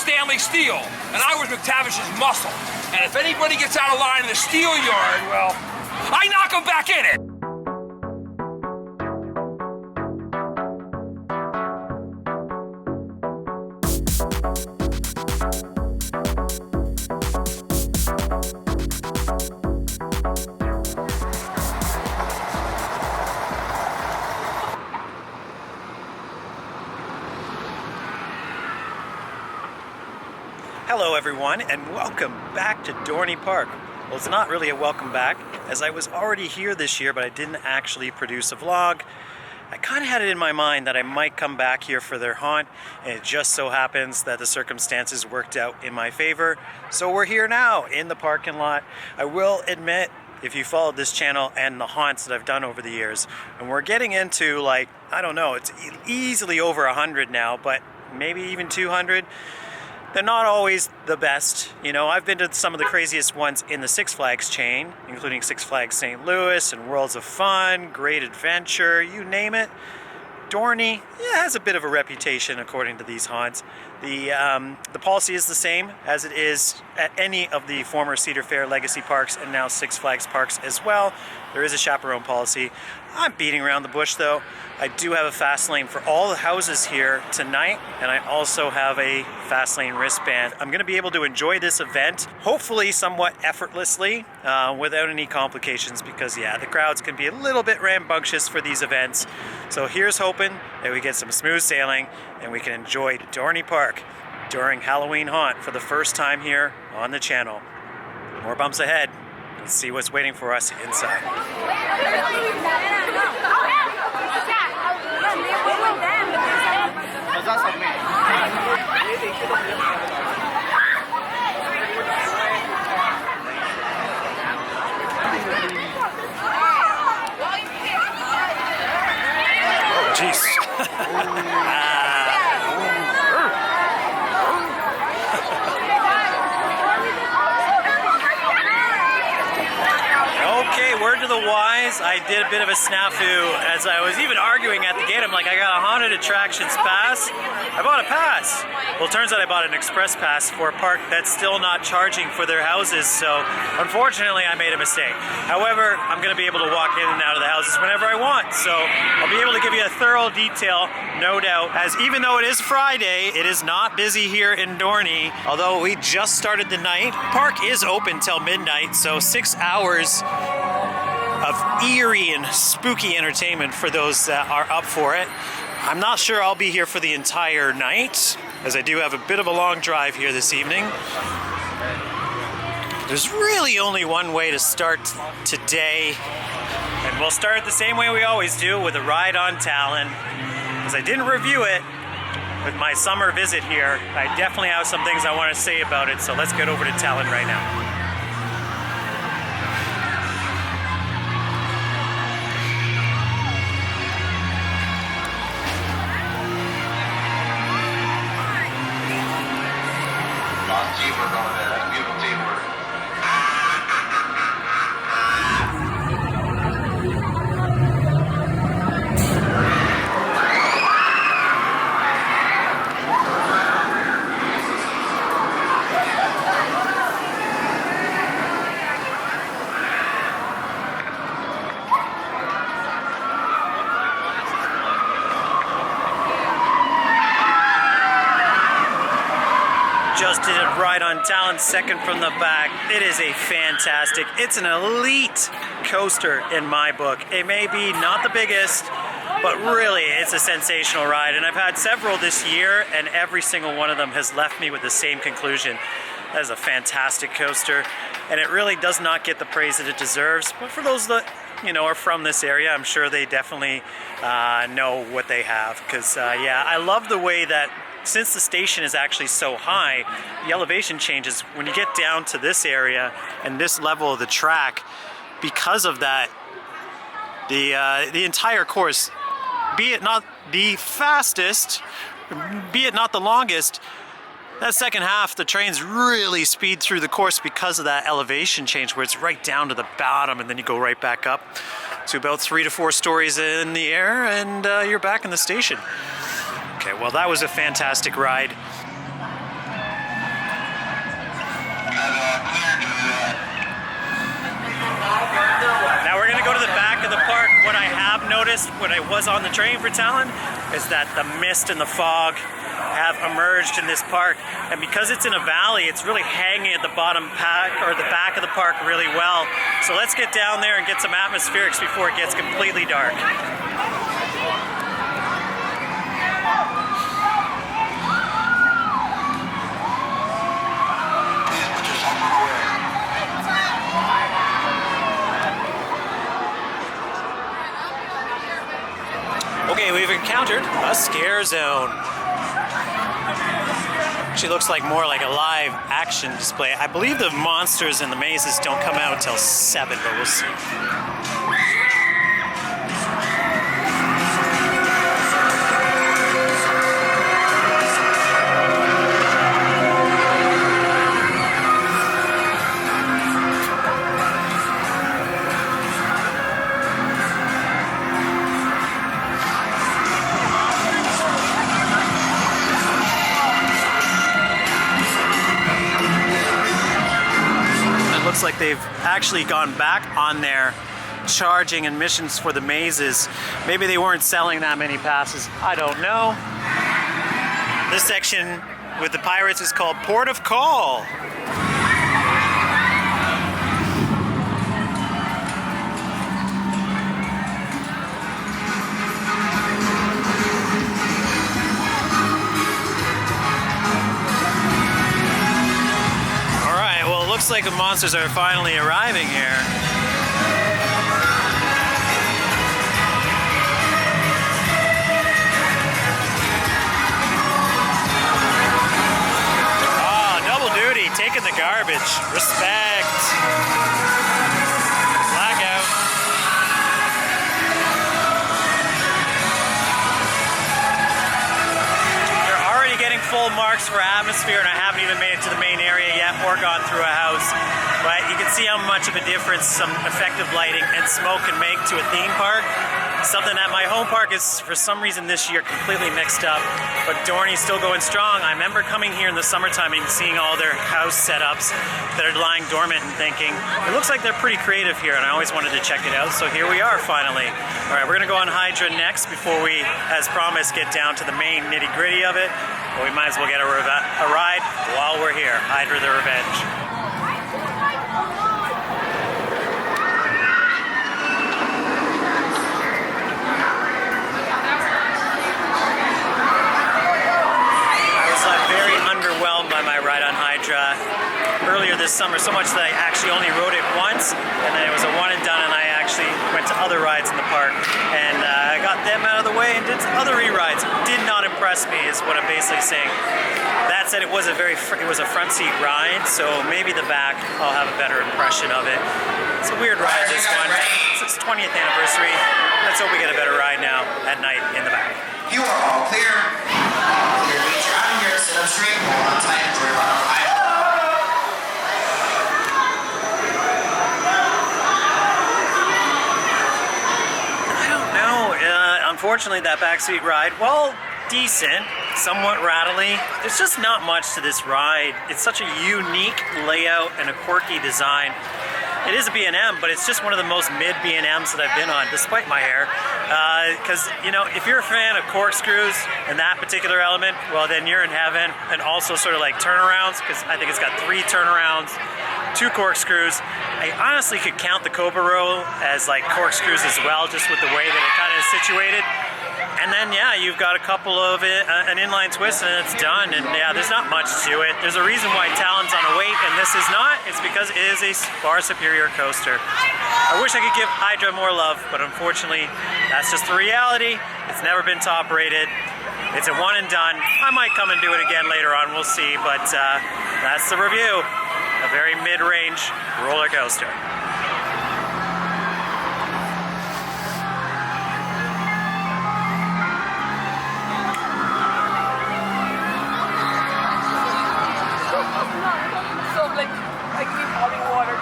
Stanley Steel, and I was McTavish's muscle. And if anybody gets out of line in the steel yard, well, I knock them back in it. Hello everyone, and welcome back to Dorney Park. Well, it's not really a welcome back, as I was already here this year, but I didn't actually produce a vlog. I kind of had it in my mind that I might come back here for their haunt, and it just so happens that the circumstances worked out in my favor. So we're here now in the parking lot. I will admit, if you followed this channel and the haunts that I've done over the years, and we're getting into, like, I don't know, it's easily over 100 now, but maybe even 200. They're not always the best. You know, I've been to some of the craziest ones in the Six Flags chain, including Six Flags St. Louis and Worlds of Fun, Great Adventure, you name it. Dorney, yeah, has a bit of a reputation according to these haunts. The policy is the same as it is at any of the former Cedar Fair Legacy parks and now Six Flags parks as well. There is a chaperone policy. I'm beating around the bush though. I do have a fast lane for all the houses here tonight, and I also have a fast lane wristband. I'm going to be able to enjoy this event, hopefully somewhat effortlessly, without any complications, because yeah, the crowds can be a little bit rambunctious for these events. So here's hoping that we get some smooth sailing and we can enjoy Dorney Park during Halloween Haunt for the first time here on the channel. More bumps ahead. Let's see what's waiting for us inside. Oh, jeez. Okay, word to the wise, I did a bit of a snafu as I was even arguing at the gate. I'm like, I got a haunted attractions pass. I bought a pass. Well, it turns out I bought an express pass for a park that's still not charging for their houses, so unfortunately I made a mistake. However, I'm going to be able to walk in and out of the houses whenever I want, so I'll be able to give you a thorough detail, no doubt, as even though it is Friday, it is not busy here in Dorney. Although we just started the night, park is open till midnight, so 6 hours of eerie and spooky entertainment for those that are up for it. I'm not sure I'll be here for the entire night, as I do have a bit of a long drive here this evening. There's really only one way to start today, and we'll start the same way we always do, with a ride on Talon. As I didn't review it with my summer visit here, I definitely have some things I want to say about it, so let's get over to Talon right now. Teamwork on that. Beautiful teamwork. Just did a ride on Talon, second from the back. It is a fantastic, it's an elite coaster in my book. It may be not the biggest, but really it's a sensational ride. And I've had several this year, and every single one of them has left me with the same conclusion. That is a fantastic coaster, and it really does not get the praise that it deserves. But for those that, you know, are from this area, I'm sure they definitely know what they have. Because yeah, I love the way that since the station is actually so high, the elevation changes when you get down to this area and this level of the track. Because of that, the entire course, be it not the fastest, be it not the longest, that second half, the trains really speed through the course because of that elevation change, where it's right down to the bottom, and then you go right back up to about 3 to 4 stories in the air, and you're back in the station. Okay, well, that was a fantastic ride. noticed when I was on the train for Talon is that the mist and the fog have emerged in this park, and because it's in a valley, it's really hanging at the bottom or the back of the park really well. So let's get down there and get some atmospherics before it gets completely dark. Okay, we've encountered a scare zone. Actually looks like more like a live action display. I believe the monsters and the mazes don't come out until 7, but we'll see. Looks like they've actually gone back on their charging and missions for the mazes. Maybe they weren't selling that many passes. I don't know. This section with the pirates is called Port of Call. Looks like the monsters are finally arriving here. Oh, double duty, taking the garbage. Respect. Blackout. You're already getting full marks for atmosphere, and I haven't even made it to the main area yet or gone through a house. But you can see how much of a difference some effective lighting and smoke can make to a theme park. Something that my home park is, for some reason this year, completely mixed up. But Dorney's still going strong. I remember coming here in the summertime and seeing all their house setups that are lying dormant and thinking, it looks like they're pretty creative here, and I always wanted to check it out, so here we are finally. All right, we're gonna go on Hydra next before we, as promised, get down to the main nitty-gritty of it. But we might as well get a ride while we're here. Hydra the Revenge. Earlier this summer, so much that I actually only rode it once, and then it was a one and done, and I actually went to other rides in the park, and I got them out of the way and did other re-rides. Did not impress me, is what I'm basically saying. That said, it was a front seat ride, so maybe the back I'll have a better impression of it. It's a weird ride, this one. It's its 20th anniversary. Let's hope we get a better ride now at night in the back. You are all clear. Clear means you're out of here, sit up straight, hold on tight, enjoy your ride. Unfortunately, that backseat ride, well, decent, somewhat rattly. There's just not much to this ride. It's such a unique layout and a quirky design. It is a B&M, but it's just one of the most mid B&Ms that I've been on, despite my hair. Because, you know, if you're a fan of corkscrews and that particular element, well, then you're in heaven. And also sort of like turnarounds, because I think it's got 3 turnarounds, 2 corkscrews. I honestly could count the Cobra roll as like corkscrews as well, just with the way that it kind of is situated. And then, yeah, you've got a couple of an inline twist and it's done. And yeah, there's not much to it. There's a reason why Talon's on a wait and this is not. It's because it is a far superior coaster. I wish I could give Hydra more love, but unfortunately, that's just the reality. It's never been top rated. It's a one and done. I might come and do it again later on, we'll see. But that's the review. A very mid-range roller coaster. So like I keep having water.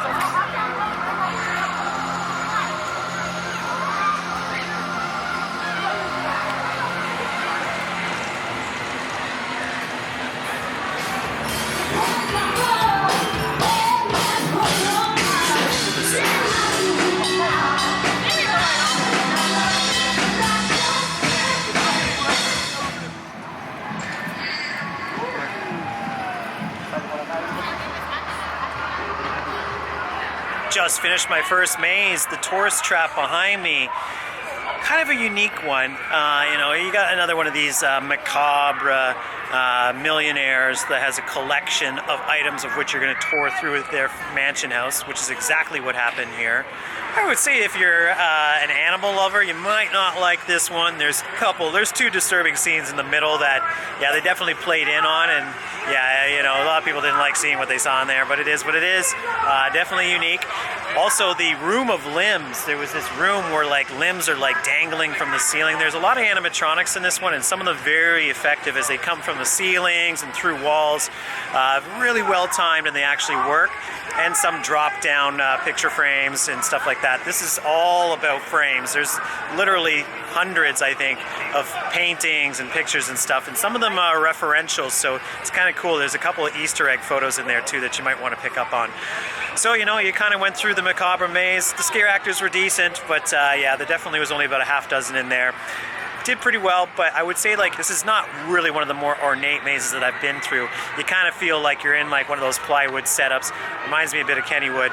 just finished my first maze, the tourist trap behind me. Kind of a unique one. You know, you got another one of these macabre millionaires that has a collection of items of which you're going to tour through their mansion house, which is exactly what happened here. I would say if you're an animal lover, you might not like this one. There's two disturbing scenes in the middle that, yeah, they definitely played in on, and yeah, you know, a lot of people didn't like seeing what they saw in there, but it is what it is. Definitely unique. Also, the room of limbs. There was this room where like limbs are like dangling from the ceiling. There's a lot of animatronics in this one, and some of them very effective as they come from the ceilings and through walls. Really well timed, and they actually work. And some drop down picture frames and stuff like that. This is all about frames. There's literally hundreds, I think, of paintings and pictures and stuff, and some of them are referential, so it's kind of cool. There's a couple of Easter egg photos in there too that you might want to pick up on. So, you know, you kind of went through the macabre maze. The scare actors were decent, but yeah, there definitely was only about a half dozen in there. Did pretty well, but I would say like this is not really one of the more ornate mazes that I've been through. You kind of feel like you're in like one of those plywood setups. Reminds me a bit of Kennywood.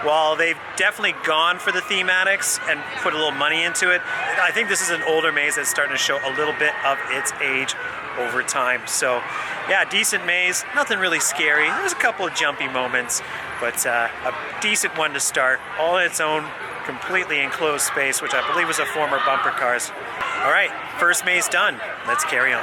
While they've definitely gone for the thematics and put a little money into it, I think this is an older maze that's starting to show a little bit of its age over time. So yeah, decent maze, nothing really scary. There's a couple of jumpy moments, but a decent one to start, all in its own completely enclosed space, which I believe was a former bumper cars. All right, first maze done. Let's carry on.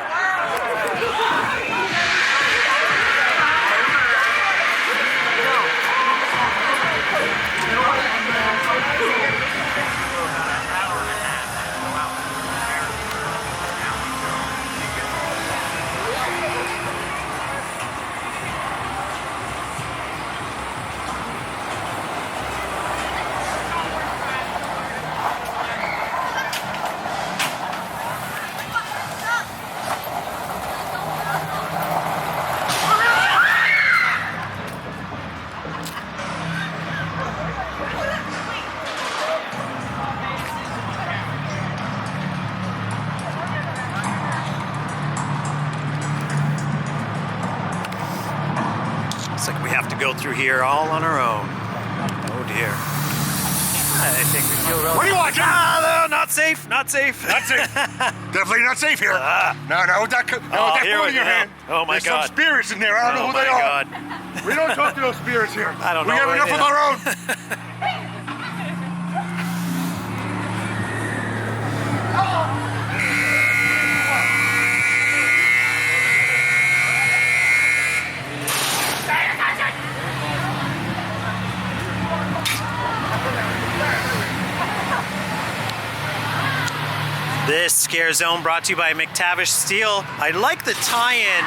Looks like we have to go through here all on our own. Oh dear. I think we feel relatively... What are you watching? Ah, no, not safe, not safe. Not safe. Definitely not safe here. No, with that phone in your hand. Oh my There's God. some spirits in there. I don't know who they are. God. We don't talk to those spirits here. I don't know. We have enough of our own. This Scare Zone brought to you by McTavish Steel. I like the tie-in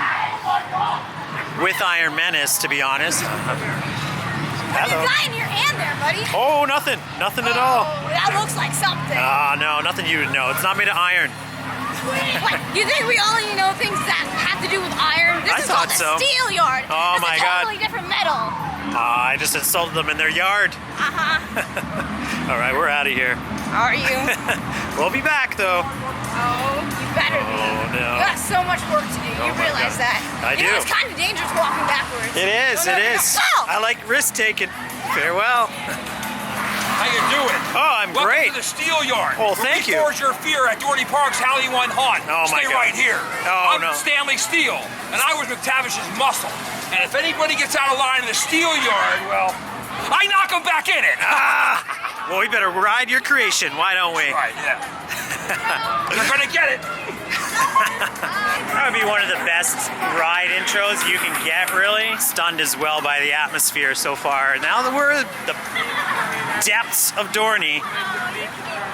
with Iron Menace, to be honest. What you got in your hand there, buddy? Oh, nothing. Nothing at all. That looks like something. No, nothing you would know. It's not made of iron. What? You think we only know things that have to do with iron? This I is called thought a so. steel yard. Oh This my is God. totally different metal. I just insulted them in their yard. All right, we're out of here. Are you? We'll be back, though. Oh, you better be. Oh, no. You got so much work to do. Oh You my realize God. that? I You know, do. it's kind of dangerous walking backwards. It is, it is. Oh! I like risk-taking. Farewell. How you doing? Oh, I'm Welcome great. to the Steel Yard. Oh, where thank we you. forge your fear at Dorney Park's halloweenhaunt. Oh, my Stay God. right here. Oh, I'm no. Stanley Steele, and I was McTavish's muscle. And if anybody gets out of line in the Steel Yard, well, I knock them back in it. Well, we better ride your creation, why don't we? Right, yeah. You're gonna get it. That would be one of the best ride intros you can get, really. Stunned as well by the atmosphere so far. Now that we're in the depths of Dorney,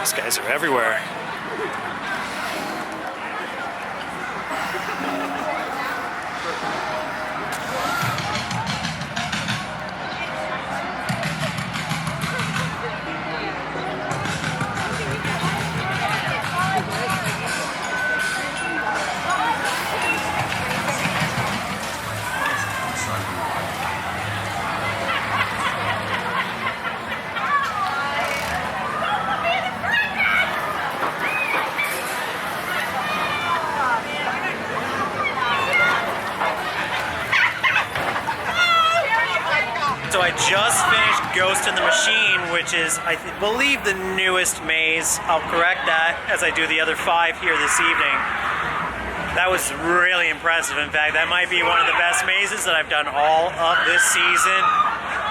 these guys are everywhere. I just finished Ghost in the Machine, which is, I believe, the newest maze. I'll correct that as I do the other 5 here this evening. That was really impressive. In fact, that might be one of the best mazes that I've done all of this season.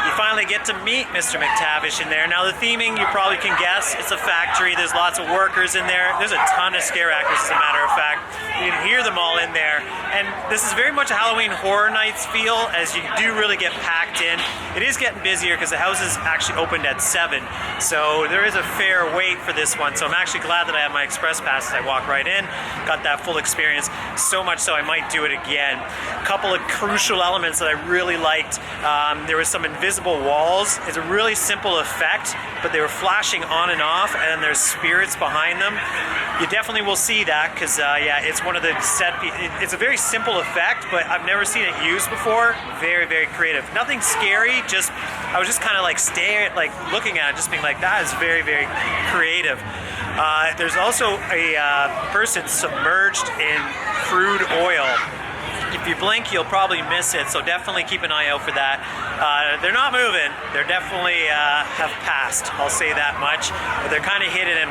You finally get to meet Mr. McTavish in there. Now the theming, you probably can guess, it's a factory. There's lots of workers in there. There's a ton of scare actors, as a matter of fact. You can hear them all in there. And this is very much a Halloween Horror Nights feel, as you do really get packed in. It is getting busier because the house is actually opened at 7. So there is a fair wait for this one. So I'm actually glad that I have my express pass as I walk right in. Got that full experience. So much so I might do it again. A couple of crucial elements that I really liked. There was some invisible walls. It's a really simple effect, but they were flashing on and off, and there's spirits behind them. You definitely will see that because, yeah, it's one of the it's a very simple effect, but I've never seen it used before. Very, very creative. Nothing scary, I was just kind of like looking at it, just being like, that is very, very creative. There's also a person submerged in crude oil. If you blink, you'll probably miss it, so definitely keep an eye out for that. They're not moving. They're definitely have passed, I'll say that much. But they're kind of hidden in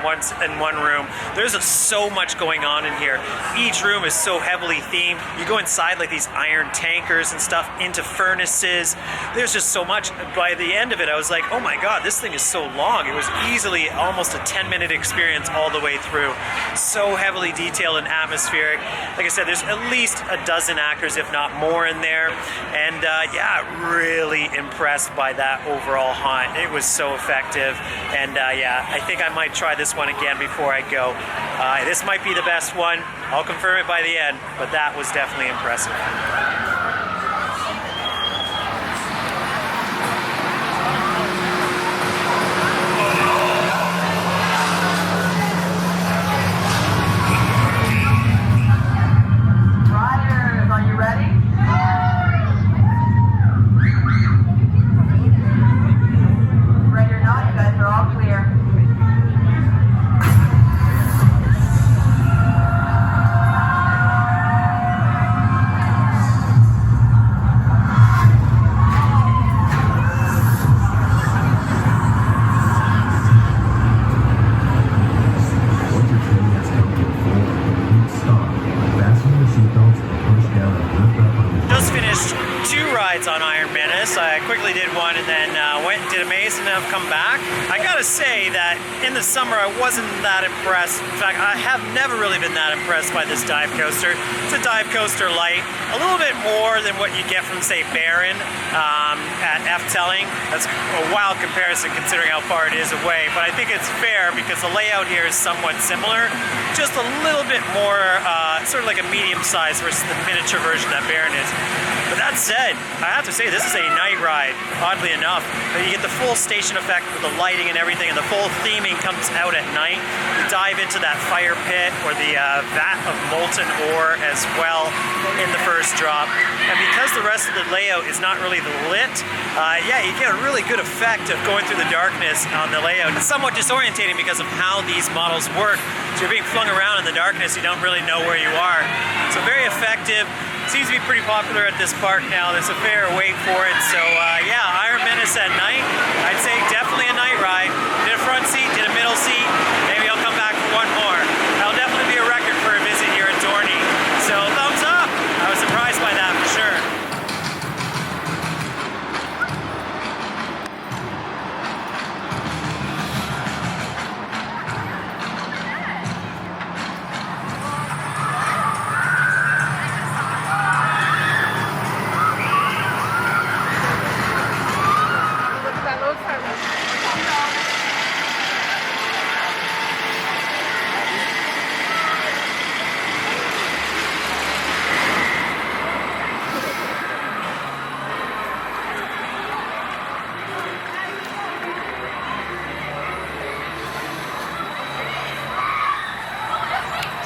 one room. There's so much going on in here. Each room is so heavily themed. You go inside like these iron tankers and stuff, into furnaces. There's just so much. By the end of it, I was like, oh my god, this thing is so long. It was easily almost a 10-minute experience all the way through. So heavily detailed and atmospheric. Like I said, there's at least a dozen actors, if not more, in there. And yeah, really impressed by that overall haunt. It was so effective. And yeah, I think I might try this one again before I go. This might be the best one. I'll confirm it by the end, but that was definitely impressive. On Iron Menace. I quickly did one and then went and did a maze and I've come back. I gotta say that in the summer I wasn't that impressed. In fact, I have never really been that impressed by this dive coaster. It's a dive coaster light, a little bit more than what you get from, say, Baron at F-Telling. That's a wild comparison considering how far it is away, but I think it's fair because the layout here is somewhat similar, just a little bit more sort of like a medium size versus the miniature version that Baron is. But that said, I have to say this is a night ride, oddly enough. You get the full station effect with the lighting and everything, and the full theming comes out at night. You dive into that fire pit or the vat of molten ore as well in the first drop. And because the rest of the layout is not really lit, yeah, you get a really good effect of going through the darkness on the layout. It's somewhat disorientating because of how these models work. So you're being flung around in the darkness, you don't really know where you are. So very effective. Seems to be pretty popular at this park now. There's a fair wait for it. So yeah, Iron Menace at night, I'd say definitely a night ride. Did a front seat, did a middle seat. Maybe I'll come back for one more. That'll definitely be a record for a visit here at Dorney. So thumbs up. I was surprised by that for sure.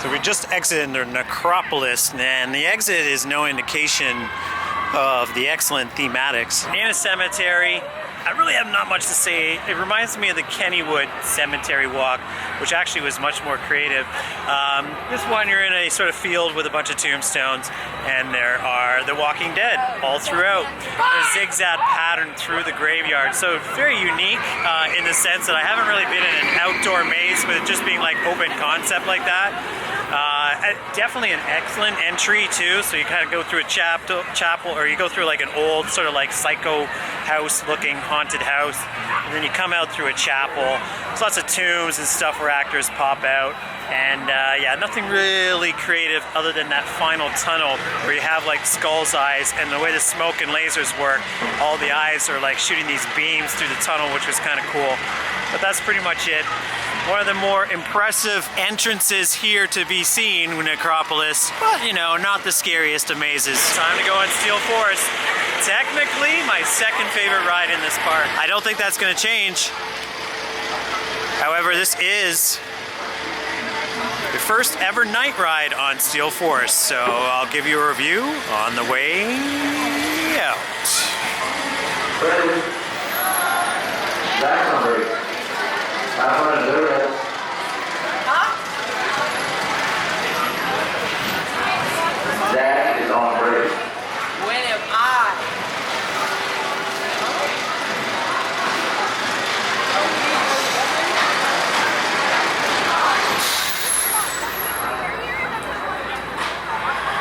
So we just exited the necropolis, and the exit is no indication of the excellent thematics. In a cemetery, I really have not much to say. It reminds me of the Kennywood Cemetery Walk, which actually was much more creative. This one, you're in a sort of field with a bunch of tombstones, and there are the Walking Dead all throughout. A zigzag pattern through the graveyard, so very unique in the sense that I haven't really been in an outdoor maze with it just being like open concept like that. Definitely an excellent entry too, so you kind of go through a chapel, or you go through like an old sort of like psycho house looking haunted house, and then you come out through a chapel. There's lots of tombs and stuff where actors pop out, and yeah, nothing really creative other than that final tunnel where you have like skull's eyes, and the way the smoke and lasers work, all the eyes are like shooting these beams through the tunnel, which was kind of cool. But that's pretty much it. One of the more impressive entrances here to be seen in Necropolis, but you know, not the scariest of mazes. Time to go on Steel Force. Technically, my second favorite ride in this park. I don't think that's gonna change. However, this is the first ever night ride on Steel Force, so I'll give you a review on the way out. Ready? Back on break. I want to do it. That is on break. When am I?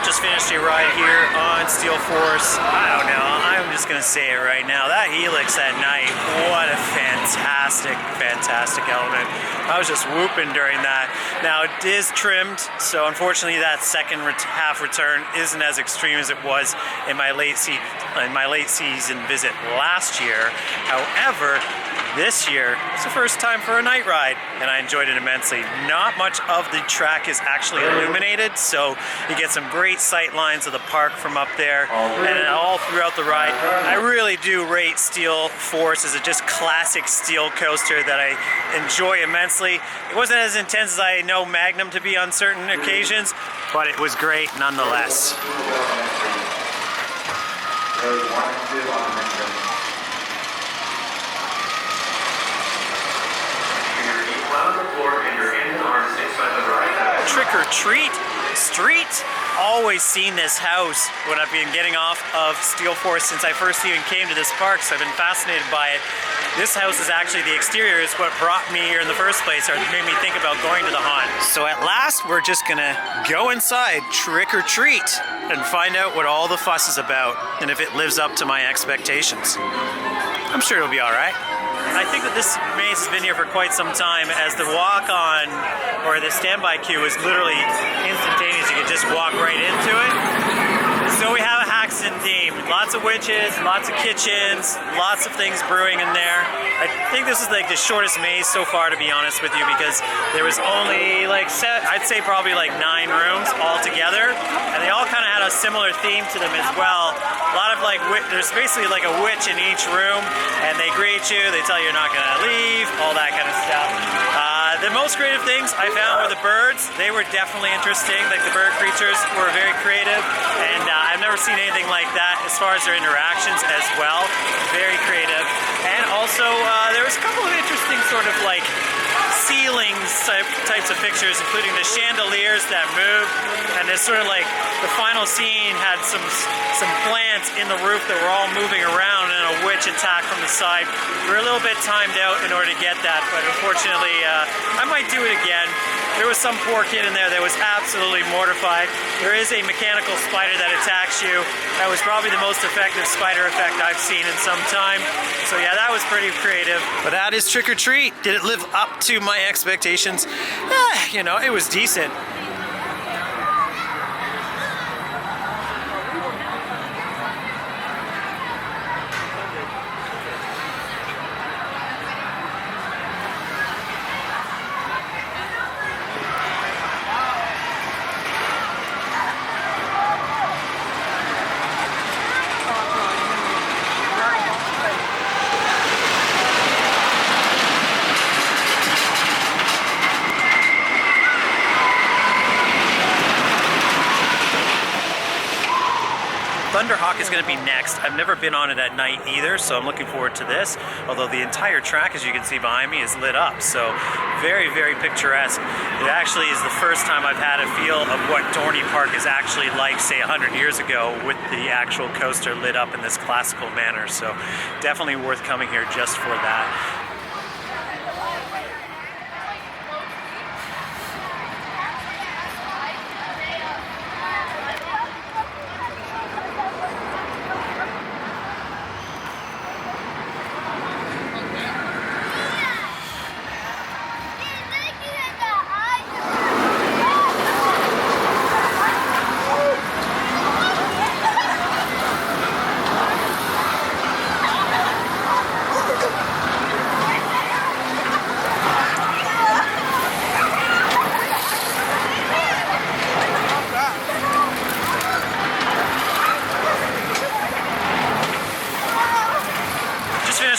Just finished a ride here on Steel Force. I don't know, I'm just gonna say it right now. That helix at night, what a fantastic, fantastic element. I was just whooping during that. Now it is trimmed, so unfortunately that second half return isn't as extreme as it was in my late season visit last year. However, this year, it's the first time for a night ride, and I enjoyed it immensely. Not much of the track is actually illuminated, so you get some great sight lines of the park from up there, and all throughout the ride. I really do rate Steel Force as a just classic steel coaster that I enjoy immensely. It wasn't as intense as I know Magnum to be on certain occasions, but it was great nonetheless. Trick or Treat Street. Always seen this house when I've been getting off of Steel Force since I first even came to this park, so I've been fascinated by it. This house is actually, the exterior is what brought me here in the first place, or made me think about going to the haunt. So at last, we're just gonna go inside Trick or Treat and find out what all the fuss is about and if it lives up to my expectations. I'm sure it'll be all right. I think that this maze has been here for quite some time, as the walk-on or the standby queue is literally instantaneous. You can just walk right into it. So we have a Haxton theme. Lots of witches, lots of kitchens, lots of things brewing in there. I think this is like the shortest maze so far, to be honest with you, because there was only like, I'd say probably like 9 rooms all together, and they all kind of had a similar theme to them as well. A lot of like, there's basically like a witch in each room, and they greet you, they tell you you're not gonna leave, all that kind of stuff. The most creative things I found were the birds. They were definitely interesting. Like the bird creatures were very creative, and I've never seen anything like that as far as their interactions as well. Very creative. And also there was a couple of interesting sort of like ceilings types of fixtures, including the chandeliers that move, and this sort of like the final scene had some plants in the roof that were all moving around, and a witch attacked from the side. We were a little bit timed out in order to get that, but unfortunately I might do it again. There was some poor kid in there that was absolutely mortified. There is a mechanical spider that attacks you. That was probably the most effective spider effect I've seen in some time. So yeah, that was pretty creative. But that is Trick or Treat. Did it live up to my expectations? You know, it was decent. Rock is going to be next. I've never been on it at night either, so I'm looking forward to this. Although the entire track, as you can see behind me, is lit up, so very, very picturesque. It actually is the first time I've had a feel of what Dorney Park is actually like, say, 100 years ago, with the actual coaster lit up in this classical manner. So definitely worth coming here just for that.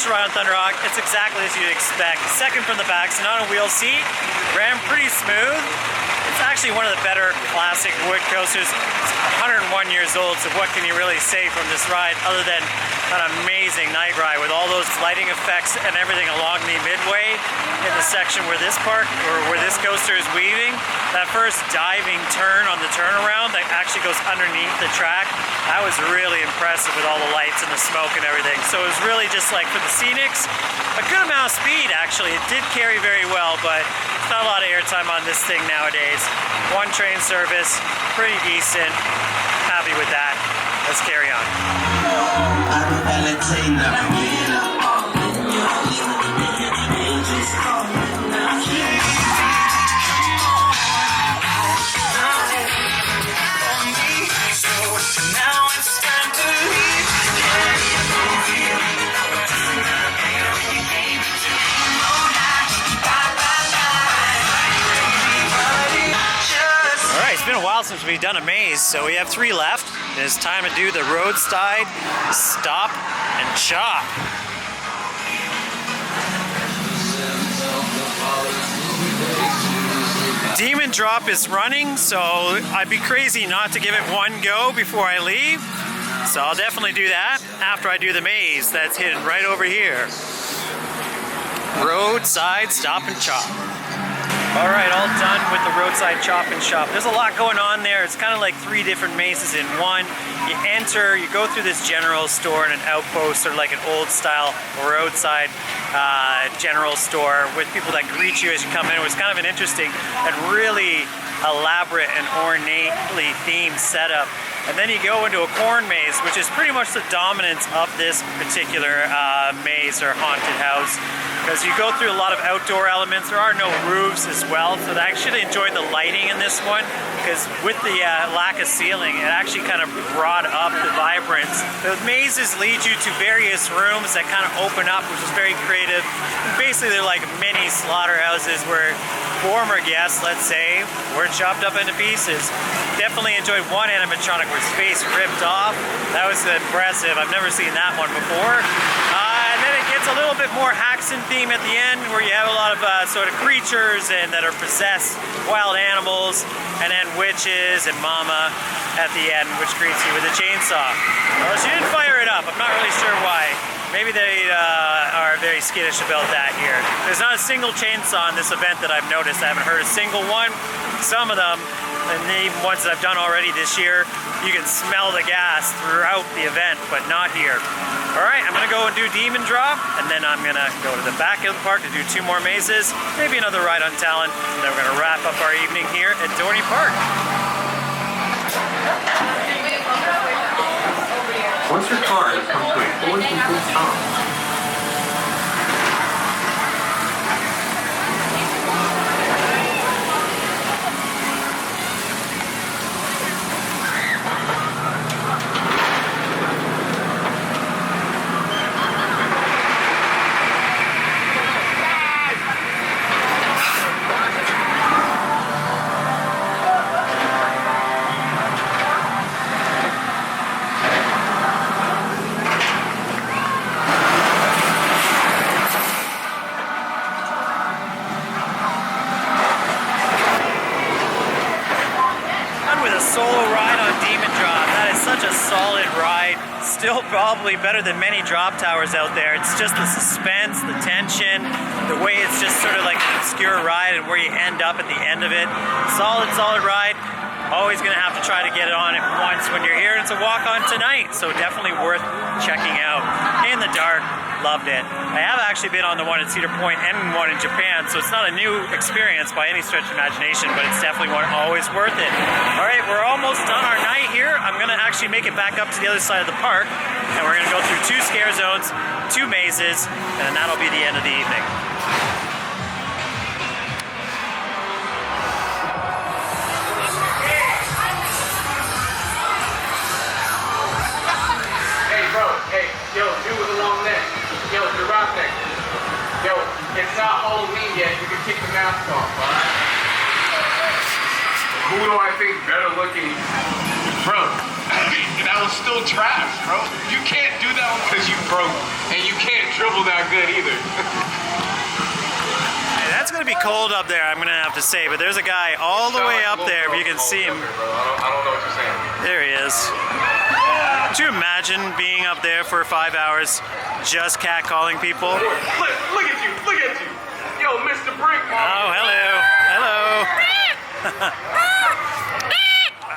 Ride on Thunder Rock, it's exactly as you'd expect. Second from the back, so not a wheel seat. Ran pretty smooth. It's actually one of the better classic wood coasters. It's 101 years old, so what can you really say from this ride other than an amazing night ride with all those lighting effects and everything along the midway in the section where this park, or where this coaster is weaving. That first diving turn on the turnaround that actually goes underneath the track, that was really impressive with all the lights and the smoke and everything. So it was really just like for the scenics, a good amount of speed actually. It did carry very well, but it's not a lot of airtime on this thing nowadays. One train service, pretty decent. Happy with that. Let's carry on. It's been a while since we've done a maze, so we have 3 left. And it's time to do the roadside stop and chop. Demon Drop is running, so I'd be crazy not to give it one go before I leave. So I'll definitely do that after I do the maze that's hidden right over here. Roadside stop and chop. All right, all done with the roadside chop and shop. There's a lot going on there. It's kind of like 3 different mazes in one. You enter, you go through this general store and an outpost, sort of like an old style roadside general store with people that greet you as you come in. It was kind of an interesting and really elaborate and ornately themed setup. And then you go into a corn maze, which is pretty much the dominance of this particular maze or haunted house. Because you go through a lot of outdoor elements. There are no roofs as well, so I actually enjoyed the lighting in this one, because with the lack of ceiling, it actually kind of brought up the vibrance. The mazes lead you to various rooms that kind of open up, which is very creative. And basically, they're like mini slaughterhouses where former guests, let's say, were chopped up into pieces. Definitely enjoyed one animatronic where his face ripped off. That was impressive. I've never seen that one before. And then it gets a little bit more Haxan theme at the end, where you have a lot of sort of creatures and that are possessed, wild animals, and then witches and Mama at the end, which greets you with a chainsaw. Well, she didn't fire it up. I'm not really sure why. Maybe they are very skittish about that here. There's not a single chainsaw in this event that I've noticed. I haven't heard a single one. Some of them, and even ones that I've done already this year, you can smell the gas throughout the event, but not here. All right, I'm gonna go and do Demon Drop, and then I'm gonna go to the back of the park to do 2 more mazes, maybe another ride on Talon, and then we're gonna wrap up our evening here at Dorney Park. Once your car has come to a fully complete stop, probably better than many drop towers out there. It's just the suspense, the tension, the way it's just sort of like an obscure ride and where you end up at the end of it. Solid ride. Always gonna have to try to get it on it once when you're here. It's a walk on tonight, so definitely worth checking out. In the dark, loved it. I have actually been on the one at Cedar Point and one in Japan, so it's not a new experience by any stretch of imagination, but it's definitely one always worth it. All right, we're almost done our night here. I'm gonna actually make it back up to the other side of the park, and we're gonna go through 2 scare zones, 2 mazes, and then that'll be the end of the evening. Hey, yo, dude with a long neck. Yo, giraffe neck. Yo, it's not Halloween yet. You can take the mask off, alright? Who do I think better looking? Bro, that was still trash, bro. You can't do that because you broke. And you can't dribble that good either. Hey, that's going to be cold up there, I'm going to have to say. But there's a guy all the way up there, if you can see him. I don't know what you're saying. There he is. Could you imagine being up there for 5 hours just catcalling people? Look at you, look at you. Yo, Mr. Brinkman. Oh, hello. Hello.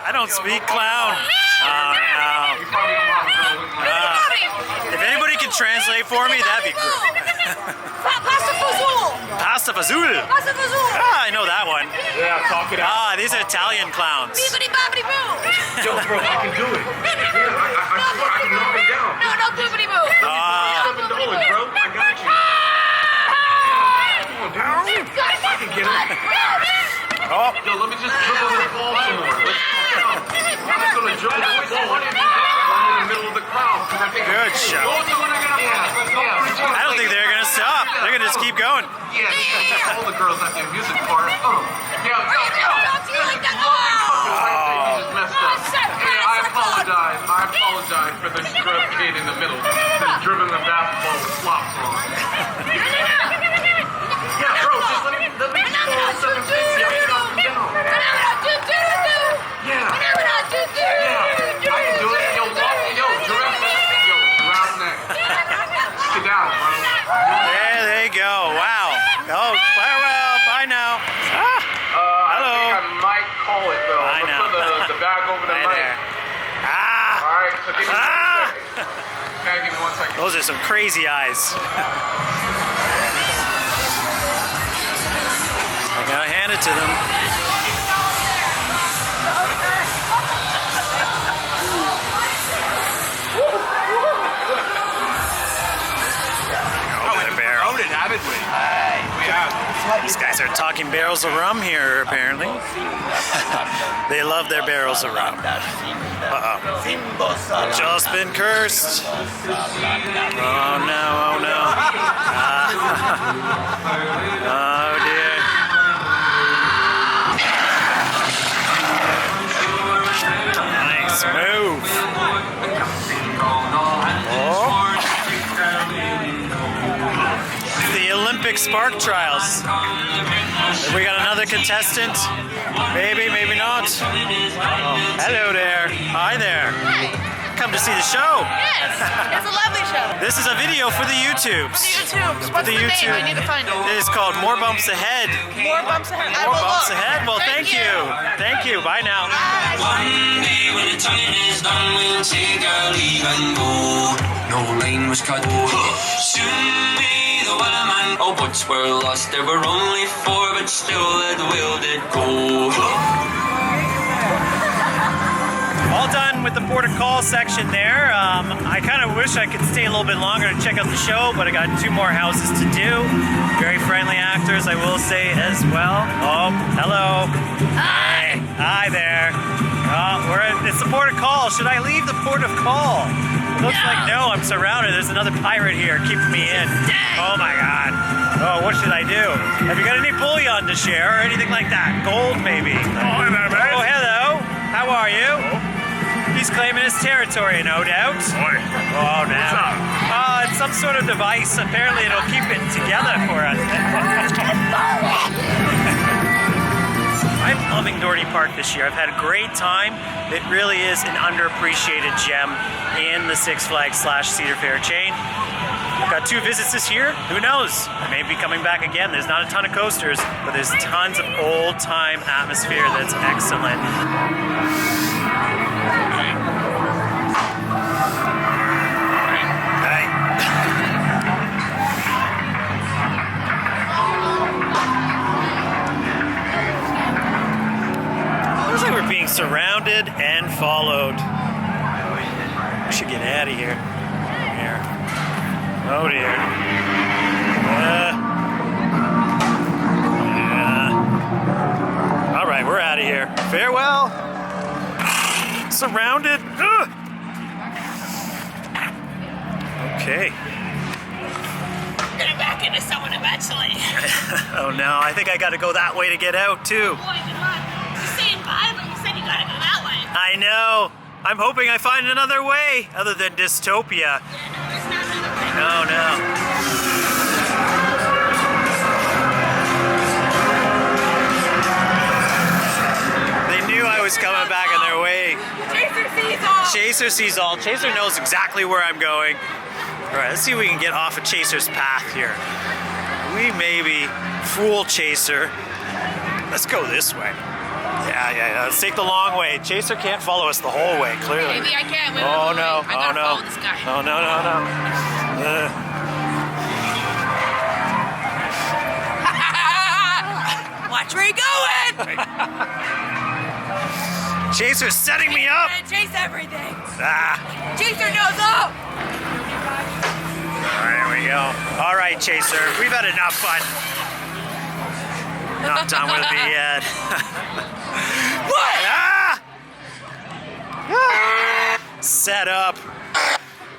I don't speak clown. Oh, no. If anybody can translate for me, that'd be great. Pasta fazool. Pasta fazool. Pasta fazool. Ah, I know that one. Yeah, talk it out. Ah, these are Italian clowns. Bibbidi bobbidi boo. Yo, bro, I can do it. Yeah, I swear I can knock him down. No, bibbidi boo. $7, bro. I got you. Come on, dude. I can get him. Oh, Yo, let me just dribble this ball some more. I'm just gonna dribble this ball in the middle of the crowd. good shot. I don't think they're going to stop. They're going to just keep going. Yeah, all the girls at the music part. I apologize for the scrub kid in the middle who's driven the basketball with flops on. Yeah, bro, just let me just go 750. I'll get off and down. Yeah, I can do it. Yo, giraffe neck. Sit down, bro. There they go. Wow. Oh, farewell. Bye now. Hello. I think I might call it, though. I know. Put the bag over the mic. All right, so give me 1 second. Okay, give me 1 second. Those are some crazy eyes. I gotta hand it to them. These guys are talking barrels of rum here, apparently. They love their barrels of rum. Just been cursed. Oh no, oh no. Oh dear. Nice move. The Olympic Spark Trials. Have we got another contestant? Maybe, maybe not. Oh, hello there. Hi there. Hi. Come to see the show. Yes, it's a lovely show. This is a video for the YouTubes. What's the name? I need to find it. It is called More Bumps Ahead. More bumps ahead. More Bumps Ahead? Well, thank you. Thank you. Bye now. One day when the time is done, we'll take our leave and go. No line was cut. Soon may the weatherman. All boats were lost. There were only 4, but still the wheel did go. All done with the port of call section there. I kind of wish I could stay a little bit longer to check out the show, but I got 2 more houses to do. Very friendly actors, I will say, as well. Oh, hello. Hi. Hi there. It's the port of call. Should I leave the port of call? It looks like no, I'm surrounded. There's another pirate here keeping me in. Oh my God. Oh, what should I do? Have you got any bullion to share or anything like that? Gold, maybe? Oh, hi there, man. Oh, hello. How are you? He's claiming his territory, no doubt. Oi. Oh, now. What's up? Oh, it's some sort of device. Apparently, it'll keep it together for us. I I'm loving Dorney Park this year. I've had a great time. It really is an underappreciated gem in the Six Flags / Cedar Fair chain. I've got 2 visits this year. Who knows? I may be coming back again. There's not a ton of coasters, but there's tons of old-time atmosphere that's excellent. Looks like we're being surrounded and followed. We should get out of here. Here. Oh dear. All right, we're out of here. Farewell. Surrounded. Ugh. Okay. I'm gonna back into someone eventually. Oh no, I think I gotta go that way to get out too. Boy, good luck. You're saying bye, but you said you gotta go that way. I know. I'm hoping I find another way other than dystopia. There's not another way. No. They knew I was coming back on their way. Chaser sees all. Chaser sees all. Chaser knows exactly where I'm going. All right, let's see if we can get off of Chaser's path here. We maybe fool Chaser. Let's go this way. Yeah. Let's take the long way. Chaser can't follow us the whole way, clearly. Maybe I can. Wait, Oh wait. no! I gotta follow this guy. Oh no! Watch where you're going. Chaser's setting me up. Chase everything. Chaser knows all. There we go. All right, Chaser. We've had enough fun. Not done with me yet. What? Set up.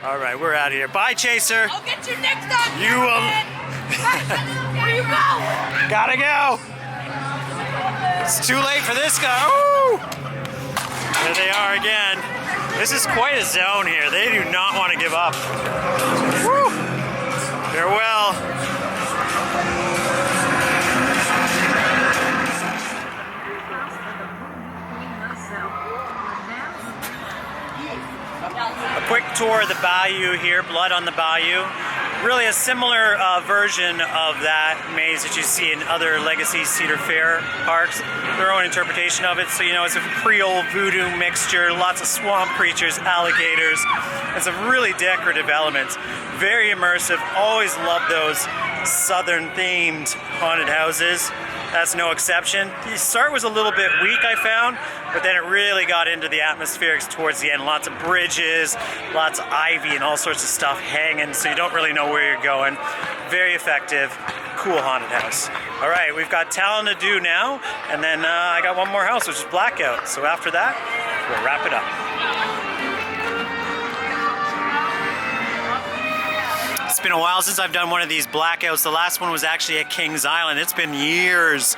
All right, we're out of here. Bye, Chaser. I'll get you next time. You will. Where you go? Gotta go. It's too late for this guy. Ooh. There they are again. This is quite a zone here. They do not want to give up. Woo. Farewell. A quick tour of the bayou here, Blood on the Bayou. Really a similar version of that maze that you see in other legacy Cedar Fair parks. Their own interpretation of it. So, you know, it's a Creole voodoo mixture, lots of swamp creatures, alligators, and some really decorative elements. Very immersive. Always love those southern themed haunted houses. That's no exception. The start was a little bit weak, I found, but then it really got into the atmospherics towards the end. Lots of bridges, lots of ivy and all sorts of stuff hanging, so you don't really know where you're going. Very effective, cool haunted house. All right, we've got Talon to do now, and then I got one more house, which is Blackout. So after that, we'll wrap it up. It's been a while since I've done one of these blackouts. The last one was actually at Kings Island. It's been years.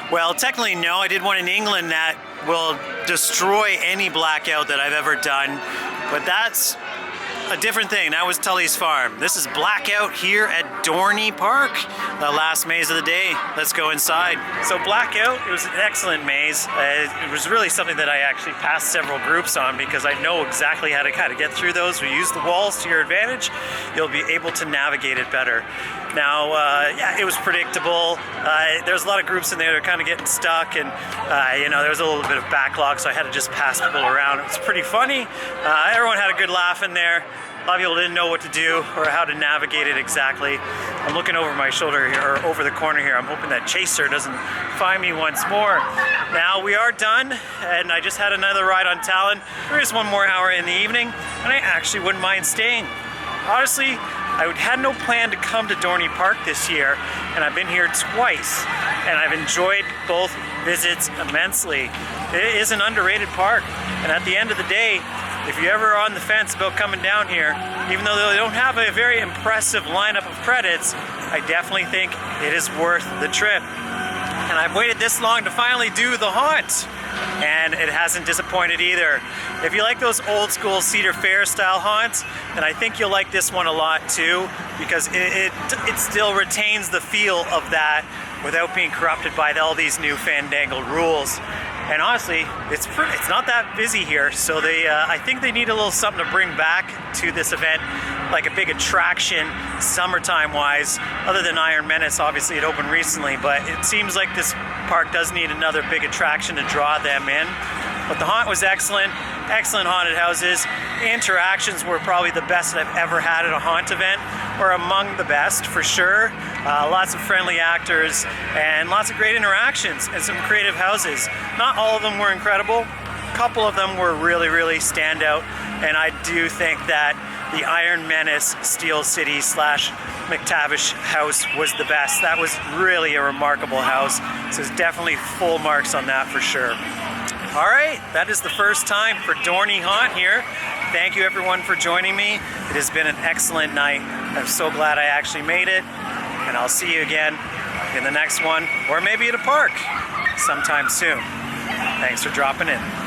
Well, technically no, I did one in England that will destroy any blackout that I've ever done, but that's a different thing. That was Tully's Farm. This is Blackout here at Dorney Park, the last maze of the day. Let's go inside. So Blackout, it was an excellent maze. It was really something that I actually passed several groups on because I know exactly how to kind of get through those. We use the walls to your advantage. You'll be able to navigate it better. Now, yeah, it was predictable. There's a lot of groups in there that are kind of getting stuck, and you know, there was a little bit of backlog, so I had to just pass people around. It was pretty funny. Everyone had a good laugh in there. A lot of people didn't know what to do or how to navigate it exactly. I'm looking over my shoulder here, or over the corner here. I'm hoping that Chaser doesn't find me once more. Now we are done, and I just had another ride on Talon. There is one more hour in the evening, and I actually wouldn't mind staying. Honestly, I had no plan to come to Dorney Park this year, and I've been here twice, and I've enjoyed both visits immensely. It is an underrated park, and at the end of the day, if you're ever on the fence about coming down here, even though they don't have a very impressive lineup of credits, I definitely think it is worth the trip. And I've waited this long to finally do the haunt. and it hasn't disappointed either. If you like those old school Cedar Fair style haunts, then I think you'll like this one a lot too, because it still retains the feel of that without being corrupted by all these new fandangled rules. And honestly, it's not that busy here, so I think they need a little something to bring back to this event, like a big attraction, summertime-wise. Other than Iron Menace, obviously it opened recently, but it seems like this park does need another big attraction to draw them in. But the haunt was excellent haunted houses. Interactions were probably the best I've ever had at a haunt event, or among the best for sure. Lots of friendly actors and lots of great interactions and some creative houses. Not all of them were incredible. A couple of them were really, really standout, and I do think that the Iron Menace Steel City / McTavish house was the best. That was really a remarkable house, so there's definitely full marks on that for sure. All right, that is the first time for Dorney Haunt here. Thank you everyone for joining me. It has been an excellent night. I'm so glad I actually made it, and I'll see you again in the next one, or maybe at a park sometime soon. Thanks for dropping in.